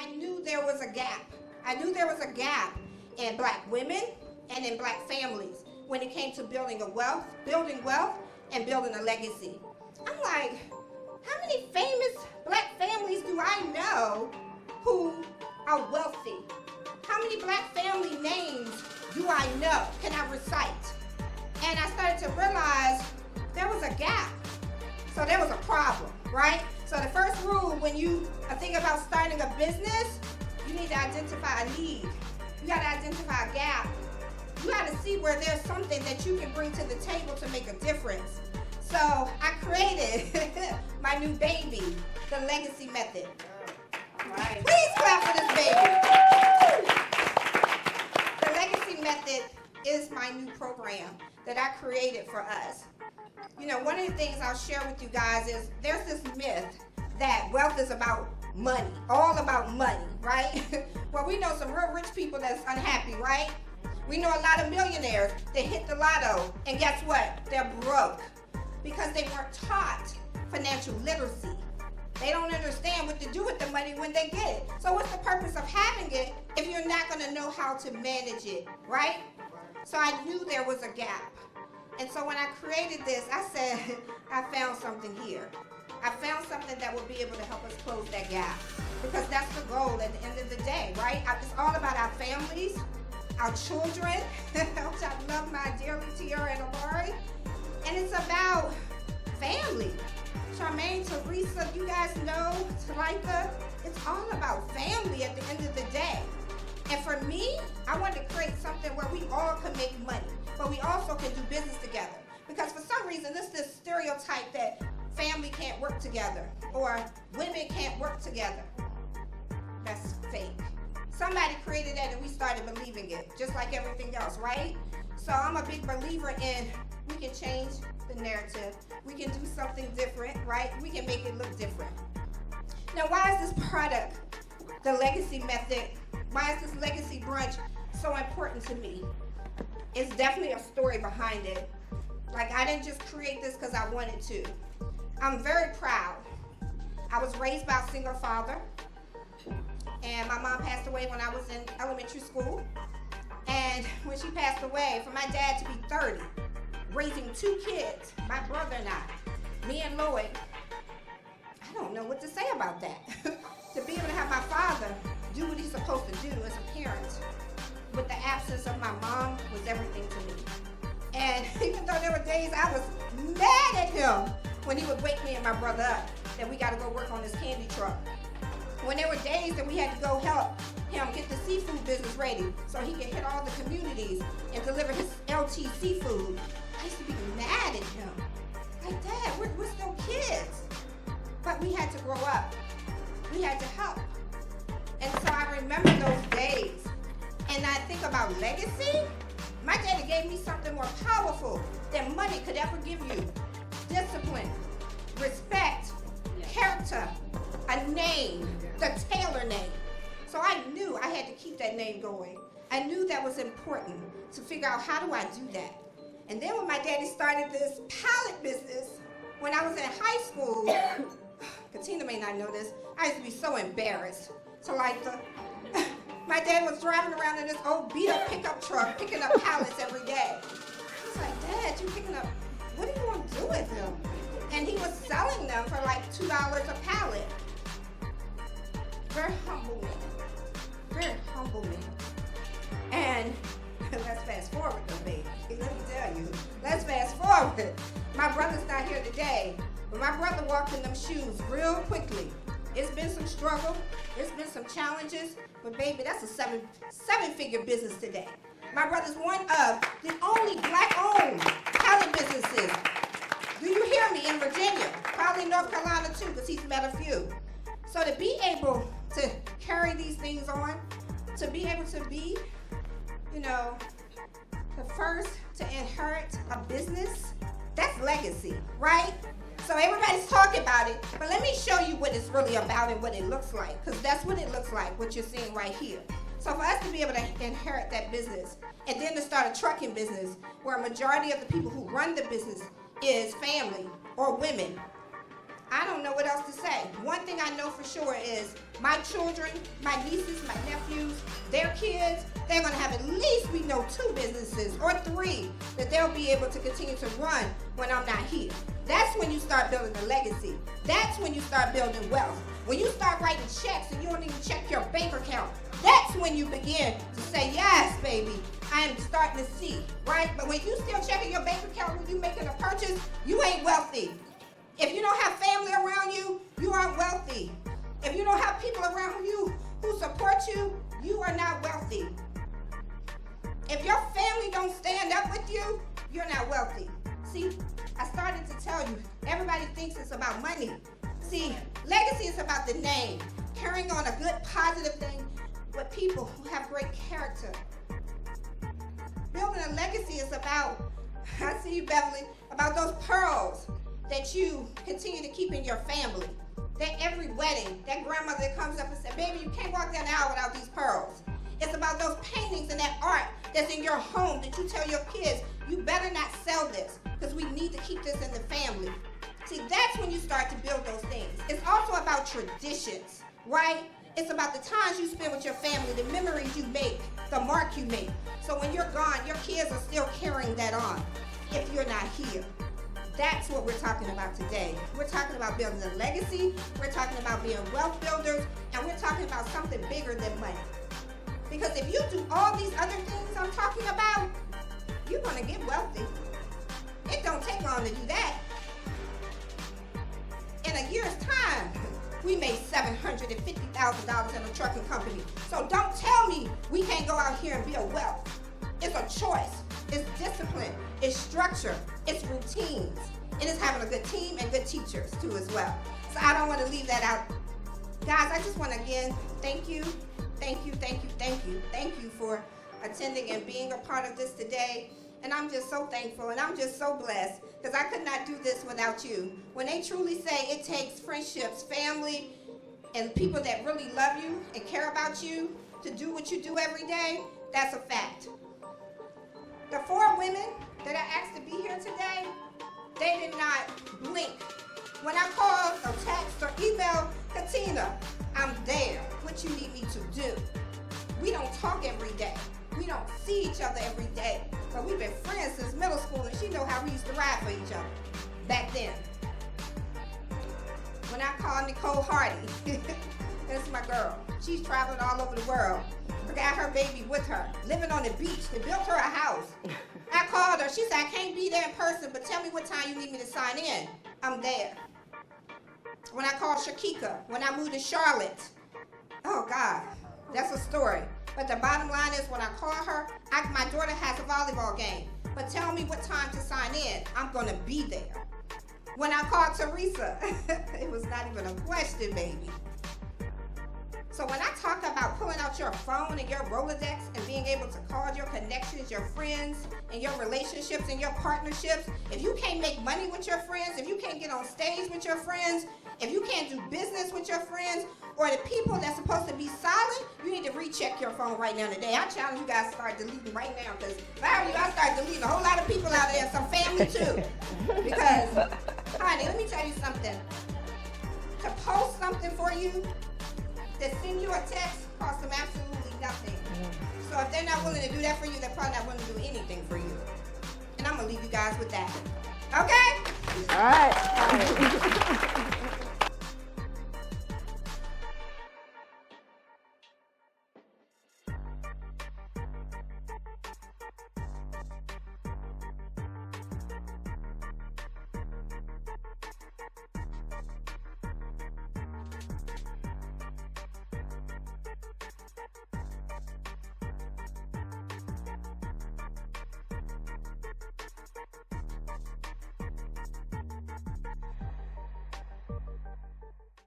I knew there was a gap. I knew there was a gap in black women and in black families when it came to building wealth, and building a legacy. I'm like, how many famous black families do I know who are wealthy? How many black family names do I know? Can I recite? And I started to realize there was a gap. So there was a problem, right? So the first rule when you are thinking about starting a business, you need to identify a need. You got to identify a gap. You got to see where there's something that you can bring to the table to make a difference. So I created my new baby, the Legacy Method. Right. Please clap for this baby. The Legacy Method is my new program that I created for us. You know, one of the things I'll share with you guys is there's this myth that wealth is about money, all about money, right? Well, we know some real rich people that's unhappy, right? We know a lot of millionaires that hit the lotto, and guess what? They're broke because they weren't taught financial literacy. They don't understand what to do with the money when they get it. So what's the purpose of having it if you're not going to know how to manage it, right? So I knew there was a gap. And so when I created this, I said, I found something here. I found something that will be able to help us close that gap. Because that's the goal at the end of the day, right? It's all about our families, our children, which I love my dearly Tiara and Amari. And it's about family. Charmaine, Teresa, you guys know, Talika, it's all about family at the end of the day. And for me, I wanted to create something where we all can make money, but we also can do business together. Because for some reason, there's this stereotype that family can't work together or women can't work together. That's fake. Somebody created that and we started believing it, just like everything else, right? So I'm a big believer in we can change the narrative. We can do something different, right? We can make it look different. Now, why is this product, the Legacy Method, why is this Legacy Brunch so important to me? It's definitely a story behind it. Like, I didn't just create this because I wanted to. I'm very proud. I was raised by a single father, and my mom passed away when I was in elementary school. And when she passed away, for my dad to be 30, raising 2 kids, my brother and I, me and Lloyd, I don't know what to say about that. To be able to have my father do what he's supposed to do as a parent with the absence of my mom was everything to me. And even though there were days I was mad at him when he would wake me and my brother up that we got to go work on this candy truck. When there were days that we had to go help him get the seafood business ready so he could hit all the communities and deliver his LT seafood, I used to be mad at him. Like, Dad, we're still kids. But we had to grow up. We had to help. And so I remember those days. And I think about legacy. My daddy gave me something more powerful than money could ever give you. Discipline, respect, character, a name, the Taylor name. So I knew I had to keep that name going. I knew that was important to figure out how do I do that. And then when my daddy started this pallet business, when I was in high school, Katina may not know this, I used to be so embarrassed. So like my dad was driving around in this old beat up pickup truck picking up pallets every day. I was like, Dad, you picking up, what are you going to do with them? And he was selling them for like $2 a pallet. Very humble man. Very humble man. And let's fast forward though, baby. Let me tell you. Let's fast forward. My brother's not here today, but my brother walked in them shoes real quickly. It's been some struggle. It's been some challenges, but baby, that's a seven-figure business today. My brother's one of the only black-owned pallet businesses. Do you hear me? In Virginia, probably North Carolina too, because he's met a few. So to be able to carry these things on, to be able to be, the first to inherit a business, that's legacy, right? So everybody's talking about it, but let me show you what it's really about and what it looks like, because that's what it looks like, what you're seeing right here. So for us to be able to inherit that business, and then to start a trucking business, where a majority of the people who run the business is family or women, I don't know what else to say. One thing I know for sure is my children, my nieces, my nephews, their kids, they're going to have at least, we know, 2 businesses or 3 that they'll be able to continue to run when I'm not here. That's when you start building a legacy. That's when you start building wealth. When you start writing checks and you don't even check your bank account, that's when you begin to say, yes, baby, I am starting to see, right? But when you still checking your bank account when you're making a purchase, you ain't wealthy. If you don't have family around you, you aren't wealthy. If you don't have people around you who support you, you are not wealthy. If your family don't stand up with you, you're not wealthy. See, I started to tell you, everybody thinks it's about money. See, legacy is about the name, carrying on a good, positive thing with people who have great character. Building a legacy is about, I see you, Beverly, about those pearls that you continue to keep in your family. That every wedding, that grandmother that comes up and says, baby, you can't walk down the aisle without these pearls. It's about those paintings and that art that's in your home that you tell your kids, you better not sell this because we need to keep this in the family. See, that's when you start to build those things. It's also about traditions, right? It's about the times you spend with your family, the memories you make, the mark you make. So when you're gone, your kids are still carrying that on if you're not here. That's what we're talking about today. We're talking about building a legacy, we're talking about being wealth builders, and we're talking about something bigger than money. Because if you do all these other things I'm talking about, you're gonna get wealthy. It don't take long to do that. In a year's time, we made $750,000 in a trucking company. So don't tell me we can't go out here and build wealth. It's a choice. It's discipline. It's structure. It's routines. It is having a good team and good teachers too as well. So I don't want to leave that out. Guys, I just want to again thank you. Thank you, thank you, thank you. Thank you for attending and being a part of this today. And I'm just so thankful and I'm just so blessed because I could not do this without you. When they truly say it takes friendships, family, and people that really love you and care about you to do what you do every day, that's a fact. The 4 women that I asked to be here today, they did not blink. When I called or text or email Katina, I'm there. What you need me to do. We don't talk every day. We don't see each other every day. But we've been friends since middle school, and she know how we used to ride for each other back then. When I called Nicole Hardy, that's my girl. She's traveling all over the world. I got her baby with her, living on the beach. They built her a house. I called her. She said, I can't be there in person, but tell me what time you need me to sign in. I'm there. When I called Shakika, when I moved to Charlotte, oh God, that's a story. But the bottom line is when I call her, my daughter has a volleyball game. But tell me what time to sign in. I'm going to be there. When I called Teresa, it was not even a question, baby. So when I talk about pulling out your phone and your Rolodex and being able to call your connections, your friends, and your relationships and your partnerships, if you can't make money with your friends, if you can't get on stage with your friends, if you can't do business with your friends, or the people that's supposed to be silent, you need to recheck your phone right now today. I challenge you guys to start deleting right now, because if I were you, I'd start deleting a whole lot of people out there, some family too. Because, honey, let me tell you something. To post something for you, to send you a text, costs them absolutely nothing. So if they're not willing to do that for you, they're probably not willing to do anything for you. And I'm going to leave you guys with that. Okay? All right.